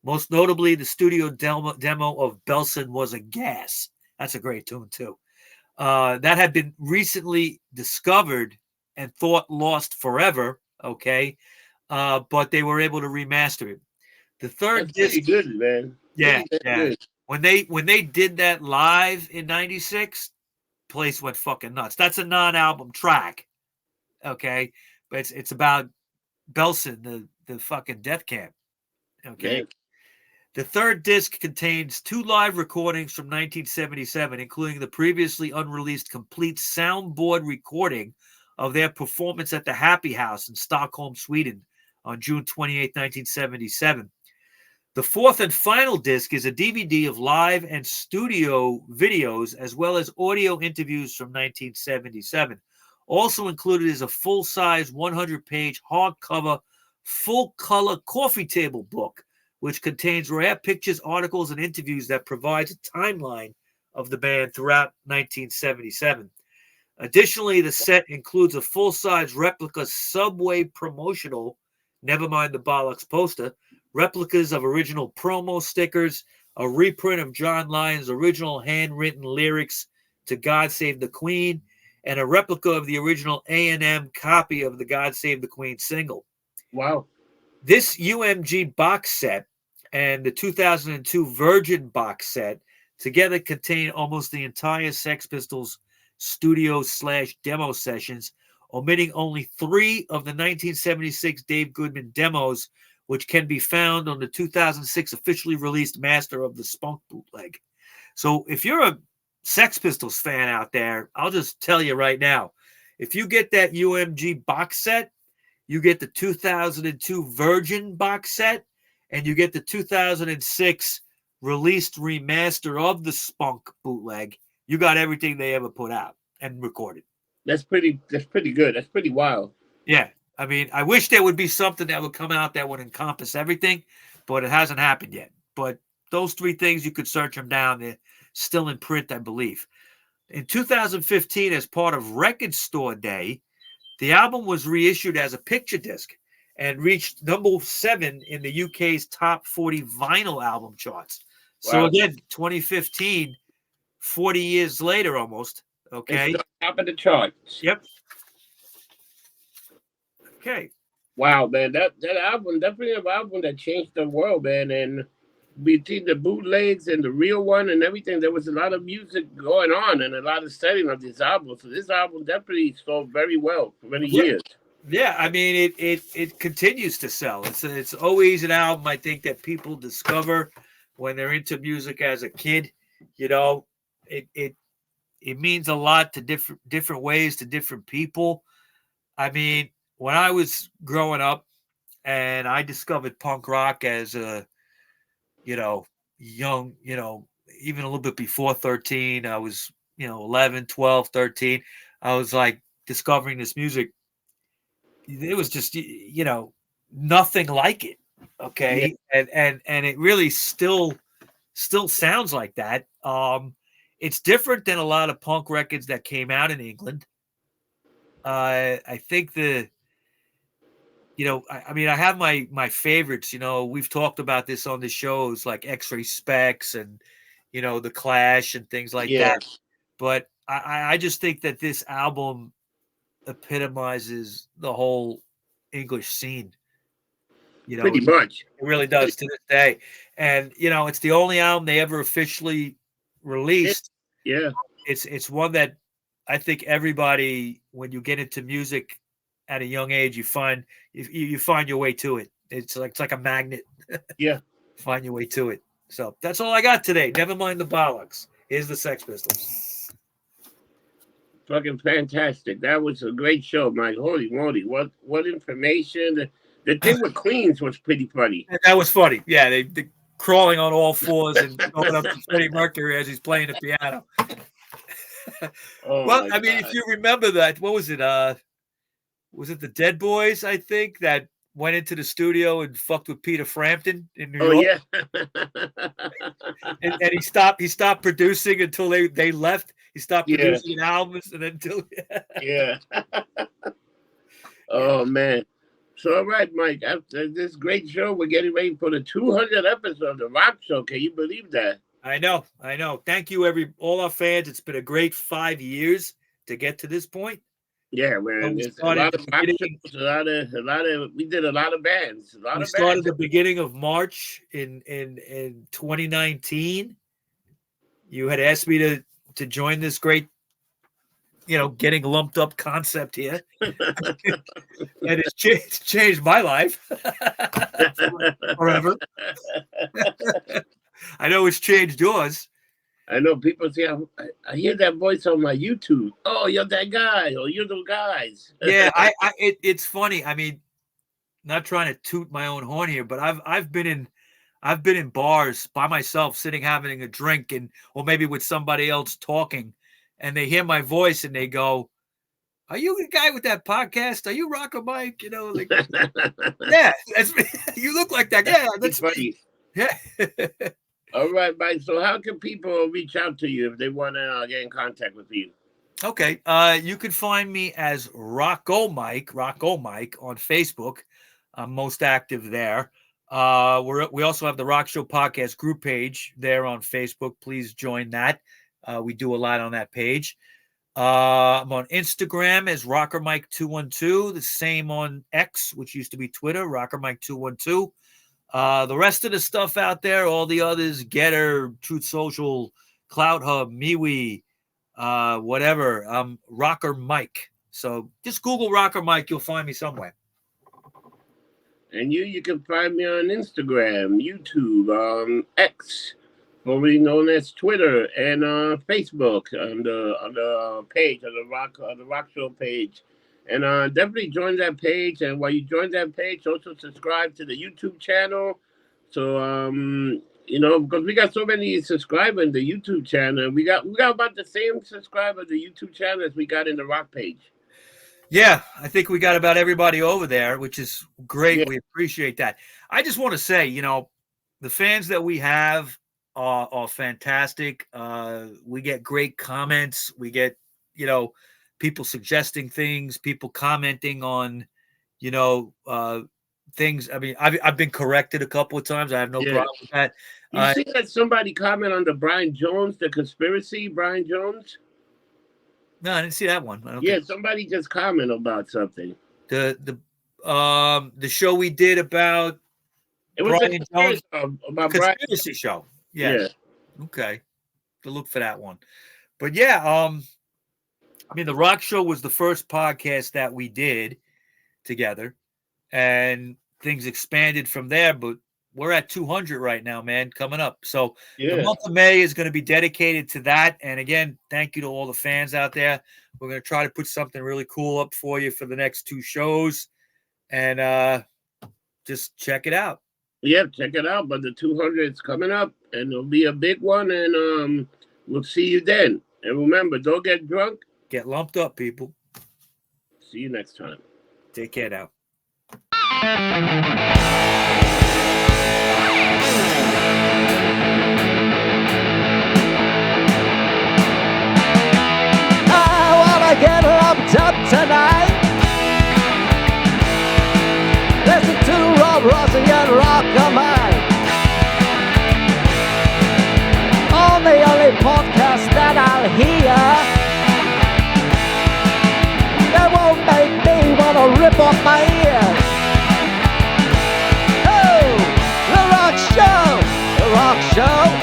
Most notably, the studio demo of Belson Was a Gas. That's a great tune, too. That had been recently discovered and thought lost forever, okay? But they were able to remaster it. The third That's disc, pretty good, man. yeah, Pretty yeah. good. When they did that live in '96, place went fucking nuts. That's a non-album track, okay? But it's about Belson, the fucking death camp, okay? Yeah. The third disc contains 2 live recordings from 1977, including the previously unreleased complete soundboard recording of their performance at the Happy House in Stockholm, Sweden on June 28, 1977. The fourth and final disc is a DVD of live and studio videos, as well as audio interviews from 1977. Also included is a full-size 100-page hardcover, full-color coffee table book, which contains rare pictures, articles, and interviews that provides a timeline of the band throughout 1977. Additionally, the set includes a full-size replica Subway promotional Nevermind the Bollocks poster, replicas of original promo stickers, a reprint of John Lyon's original handwritten lyrics to God Save the Queen, and a replica of the original A&M copy of the God Save the Queen single. Wow. This UMG box set and the 2002 Virgin box set together contain almost the entire Sex Pistols studio/demo sessions, omitting only 3 of the 1976 Dave Goodman demos, which can be found on the 2006 officially released master of the Spunk bootleg. So if you're a Sex Pistols fan out there, I'll just tell you right now, if you get that UMG box set, you get the 2002 Virgin box set, and you get the 2006 released remaster of the Spunk bootleg. You got everything they ever put out and recorded. That's pretty good. That's pretty wild. Yeah. I mean, I wish there would be something that would come out that would encompass everything, but it hasn't happened yet. But those three things, you could search them down. They're still in print, I believe. In 2015, as part of Record Store Day, the album was reissued as a picture disc and reached number 7 in the UK's top 40 vinyl album charts. Wow. So again, 2015, 40 years later almost. Okay. It's top of the charts. Yep. Okay. Wow, man. That album, definitely an album that changed the world, man. And between the bootlegs and the real one and everything, there was a lot of music going on and a lot of studying of this album. So this album definitely sold very well for many years. Yeah, I mean it continues to sell. It's always an album I think that people discover when they're into music as a kid. You know, it means a lot to different ways to different people. I mean, when I was growing up and I discovered punk rock as a, young, even a little bit before 13, I was, 11, 12, 13. I was like discovering this music. It was just, nothing like it. Okay. Yeah. And it really still sounds like that. It's different than a lot of punk records that came out in England. I think I have my favorites. We've talked about this on the shows like X-Ray Specs and, The Clash and things like that. But I just think that this album epitomizes the whole English scene. Pretty much. It really does to this day. And, it's the only album they ever officially released. It's one that I think everybody, when you get into music at a young age, you find your way to it. It's like a magnet. Yeah. Find your way to it. So that's all I got today. Never mind the bollocks. Here's the Sex Pistols. Fucking fantastic. That was a great show, Mike. Holy moly. What information. The thing with Queens was pretty funny. That was funny. Yeah, they crawling on all fours and going up to Freddie Mercury as he's playing the piano. Well, I mean, if you remember that, what was it? Was it the Dead Boys, I think, that went into the studio and fucked with Peter Frampton in New York? Yeah. and he stopped producing until they left. He stopped producing albums and until Yeah. Oh man. So all right, Mike, after this great show, we're getting ready for the 200th episode of the Rock Show. Can you believe that? I know. Thank you, all our fans. It's been a great 5 years to get to this point. Yeah, man. There's a lot of rock shows, a lot of. We did a lot of bands. We started the beginning of March in 2019. You had asked me to join this great, getting lumped up concept here, and it's changed my life forever. I know it's changed yours. I know people say, I hear that voice on my YouTube. Oh, you're that guy, or you're the guys. Yeah, it's funny. I mean, not trying to toot my own horn here, but I've been in bars by myself, sitting having a drink, or maybe with somebody else talking, and they hear my voice and they go, "Are you the guy with that podcast? Are you Rocker Mike?" Like, yeah, that's me. You look like that. Yeah, that's funny. Yeah. All right, Mike. So how can people reach out to you if they want to get in contact with you? Okay. You can find me as Rocko Mike on Facebook. I'm most active there. We also have the Rock Show podcast group page there on Facebook. Please join that. We do a lot on that page. I'm on Instagram as Rocker Mike 212. The same on X, which used to be Twitter, Rocker Mike 212. The rest of the stuff out there, all the others, Getter, Truth Social, Cloud Hub, MeWe, whatever, Rocker Mike. So just Google Rocker Mike, you'll find me somewhere. And you can find me on Instagram, YouTube, X, formerly known as Twitter, and Facebook on the page of the Rockshow page. And definitely join that page. And while you join that page, also subscribe to the YouTube channel. So because we got so many subscribers in the YouTube channel, we got about the same subscriber the YouTube channel as we got in the Rock page. Yeah, I think we got about everybody over there, which is great. Yeah. We appreciate that. I just want to say, the fans that we have are fantastic. We get great comments. We get, people suggesting things, people commenting on, things. I mean, I've been corrected a couple of times. I have no problem with that. You see that somebody comment on the Brian Jones, the conspiracy, Brian Jones? No, I didn't see that one. Somebody just commented about something. The show we did about Brian Jones, about conspiracy show. Yes. Yeah. Okay. To look for that one. But yeah, I mean, the Rock Show was the first podcast that we did together, and things expanded from there. But we're at 200 right now, man, coming up. So the month of May is going to be dedicated to that. And again, thank you to all the fans out there. We're going to try to put something really cool up for you for the next 2 shows, and just check it out. Yeah, check it out. But the 200 is coming up, and it'll be a big one. And we'll see you then. And remember, don't get drunk. Get lumped up, people. See you next time. Take care now. I wanna get lumped up tonight. Listen to Rob Rossi and Rock of Mine. On the only podcast that I'll hear. That won't make me wanna rip off my ears. Oh, the Rock Show, the Rock Show.